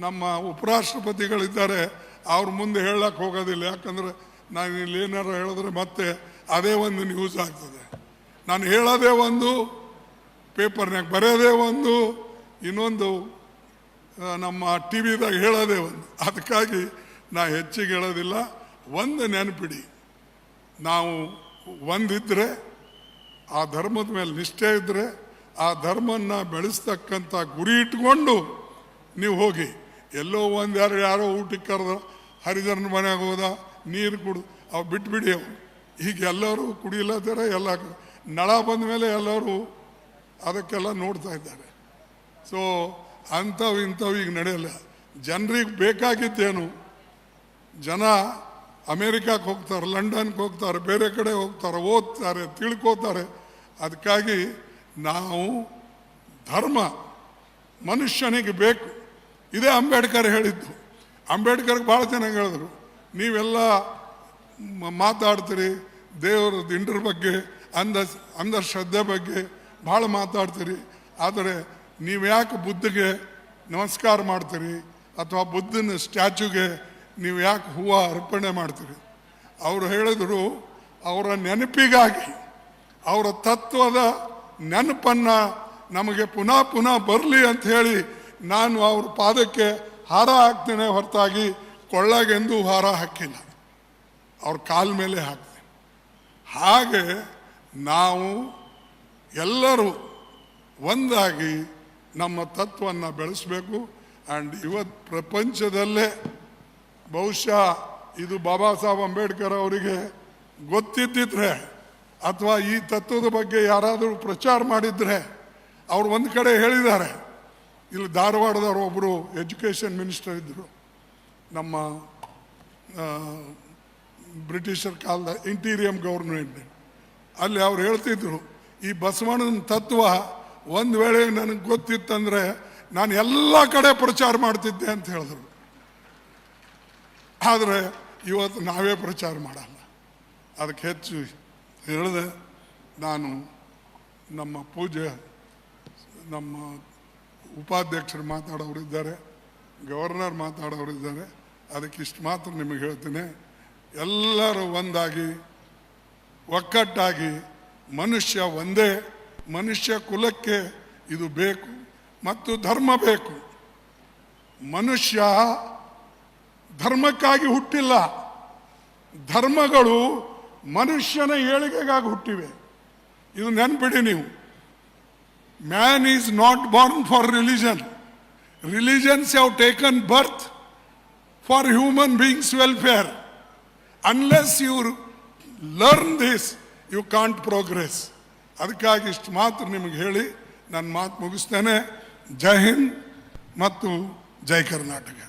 ನಮ್ಮ ಉಪರಾಷ್ಟ್ರಪತಿಗಳಿದ್ದಾರೆ, ಅವ್ರ ಮುಂದೆ ಹೇಳಕ್ಕೆ ಹೋಗೋದಿಲ್ಲ. ಯಾಕಂದರೆ ನಾನು ಇಲ್ಲಿ ಏನಾರು ಹೇಳಿದ್ರೆ ಮತ್ತೆ ಅದೇ ಒಂದು ನ್ಯೂಸ್ ಆಗ್ತದೆ. ನಾನು ಹೇಳೋದೇ ಒಂದು, ಪೇಪರ್ನಾಗ ಬರೆಯೋದೇ ಒಂದು, ಇನ್ನೊಂದು ನಮ್ಮ ಟಿ ವಿದಾಗ ಹೇಳೋದೇ ಒಂದು. ಅದಕ್ಕಾಗಿ ನಾ ಹೆಚ್ಚಿಗೆ ಹೇಳೋದಿಲ್ಲ. ಒಂದು ನೆನಪಿಡಿ, ನಾವು ಒಂದಿದ್ದರೆ, ಆ ಧರ್ಮದ ಮೇಲೆ ನಿಷ್ಠೆ ಇದ್ದರೆ, ಆ ಧರ್ಮನ ಬೆಳೆಸ್ತಕ್ಕಂಥ ಗುರಿ ಇಟ್ಕೊಂಡು ನೀವು ಹೋಗಿ. ಎಲ್ಲೋ ಒಂದು ಯಾರೋ ಊಟಕ್ಕೆ ಕರೆದ, ಹರಿಜನ ಮನೆಯಾಗ ಹೋದ, ನೀರು ಕುಡ್ದು ಅವು ಬಿಟ್ಬಿಡಿ. ಅವು ಈಗ ಎಲ್ಲರೂ ಕುಡಿಯಲ್ಲದಾರೆ. ಎಲ್ಲ ನಳ ಬಂದ ಮೇಲೆ ಎಲ್ಲರೂ ಅದಕ್ಕೆಲ್ಲ ನೋಡ್ತಾ ಇದ್ದಾರೆ. ಸೊ ಅಂಥವು ಇಂಥವು ಈಗ ನಡೆಯಲ್ಲ. ಜನರಿಗೆ ಬೇಕಾಗಿದ್ದೇನು? ಜನ ಅಮೇರಿಕಕ್ಕೆ ಹೋಗ್ತಾರೆ, ಲಂಡನ್ಗೆ ಹೋಗ್ತಾರೆ, ಬೇರೆ ಕಡೆ ಹೋಗ್ತಾರೆ, ಓದ್ತಾರೆ, ತಿಳ್ಕೋತಾರೆ. ಅದಕ್ಕಾಗಿ ನಾವು ಧರ್ಮ ಮನುಷ್ಯನಿಗೆ ಬೇಕು. ಇದೇ ಅಂಬೇಡ್ಕರ್ ಹೇಳಿದ್ದು. ಅಂಬೇಡ್ಕರ್ಗೆ ಭಾಳ ಚೆನ್ನಾಗಿ ಹೇಳಿದ್ರು, ನೀವೆಲ್ಲ ಮಾತಾಡ್ತೀರಿ ದೇವರ ದಿಂಡ್ರ ಬಗ್ಗೆ, ಅಂಧಶ್ರದ್ಧೆ ಬಗ್ಗೆ ಭಾಳ ಮಾತಾಡ್ತೀರಿ, ಆದರೆ ನೀವು ಯಾಕೆ ಬುದ್ಧಿಗೆ ನಮಸ್ಕಾರ ಮಾಡ್ತೀರಿ ಅಥವಾ ಬುದ್ಧನ ಸ್ಟ್ಯಾಚ್ಯೂಗೆ ನೀವು ಯಾಕೆ ಹೂವು ಅರ್ಪಣೆ ಮಾಡ್ತೀರಿ? ಅವರು ಹೇಳಿದರು, ಅವರ ನೆನಪಿಗಾಗಿ, ಅವರ ತತ್ವದ ನೆನಪನ್ನು ನಮಗೆ ಪುನಃ ಪುನಃ ಬರಲಿ ಅಂತ ಹೇಳಿ ನಾನು ಅವ್ರ ಪಾದಕ್ಕೆ ಹಾರ ಹಾಕ್ತೇನೆ, ಹೊರತಾಗಿ ಕೊಳ್ಳಗೆಂದು ಹಾರ ಹಾಕಿಲ್ಲ, ಅವ್ರ ಕಾಲ ಮೇಲೆ ಹಾಕ್ತೇನೆ. ಹಾಗೆ ನಾವು ಎಲ್ಲರೂ ಒಂದಾಗಿ ನಮ್ಮ ತತ್ವವನ್ನು ಬೆಳೆಸಬೇಕು. ಆ್ಯಂಡ್ ಇವತ್ತು ಪ್ರಪಂಚದಲ್ಲೇ ಬಹುಶಃ ಇದು ಬಾಬಾ ಸಾಹೇಬ್ ಅಂಬೇಡ್ಕರ್ ಅವರಿಗೆ ಗೊತ್ತಿದ್ದಿದ್ರೆ ಅಥವಾ ಈ ತತ್ವದ ಬಗ್ಗೆ ಯಾರಾದರೂ ಪ್ರಚಾರ ಮಾಡಿದರೆ, ಅವ್ರು ಒಂದು ಕಡೆ ಹೇಳಿದ್ದಾರೆ. ಇಲ್ಲಿ ಧಾರವಾಡದವರು ಒಬ್ಬರು ಎಜುಕೇಷನ್ ಮಿನಿಸ್ಟರ್ ಇದ್ದರು, ನಮ್ಮ ಬ್ರಿಟಿಷರ್ ಕಾಲದ ಇಂಟೀರಿಯಂ ಗೌರ್ಮೆಂಟ್. ಅಲ್ಲಿ ಅವ್ರು ಹೇಳ್ತಿದ್ರು, ಈ ಬಸವಣ್ಣನ ತತ್ವ ಒಂದು ವೇಳೆ ನನಗೆ ಗೊತ್ತಿತ್ತಂದರೆ ನಾನು ಎಲ್ಲ ಕಡೆ ಪ್ರಚಾರ ಮಾಡ್ತಿದ್ದೆ ಅಂತ ಹೇಳಿದ್ರು. ಆದರೆ ಇವತ್ತು ನಾವೇ ಪ್ರಚಾರ ಮಾಡಲ್ಲ. ಅದಕ್ಕೆ ಹೆಚ್ಚು ಹೇಳಿದೆ. ನಾನು ನಮ್ಮ ಪೂಜೆ, ನಮ್ಮ ಉಪಾಧ್ಯಕ್ಷರು ಮಾತಾಡೋರಿದ್ದಾರೆ, ಗವರ್ನರ್ ಮಾತಾಡೋರಿದ್ದಾರೆ. ಅದಕ್ಕೆ ಇಷ್ಟು ಮಾತ್ರ ನಿಮಗೆ ಹೇಳ್ತೀನಿ, ಎಲ್ಲರೂ ಒಂದಾಗಿ ಒಕ್ಕಟ್ಟಾಗಿ, ಮನುಷ್ಯ ಒಂದೇ, ಮನುಷ್ಯ ಕುಲಕ್ಕೆ ಇದು ಬೇಕು ಮತ್ತು ಧರ್ಮ ಬೇಕು. ಮನುಷ್ಯ ಧರ್ಮಕ್ಕಾಗಿ ಹುಟ್ಟಿಲ್ಲ, ಧರ್ಮಗಳು ಮನುಷ್ಯನ ಏಳಿಗೆಗಾಗಿ ಹುಟ್ಟಿವೆ. ಇದು ನೆನ್ಪಿಡಿ ನೀವು. Man is not born for religion. Religions have taken birth for human beings welfare. Unless you learn this, you can't progress. ಅದಕ್ಕಾಗಿ ಇಷ್ಟು ಮಾತ್ರ ನಿಮಗೆ ಹೇಳಿ ನನ್ನ ಮಾತು ಮುಗಿಸ್ತೇನೆ. ಜೈ ಹಿಂದ್ ಮತ್ತು ಜೈ ಕರ್ನಾಟಕ.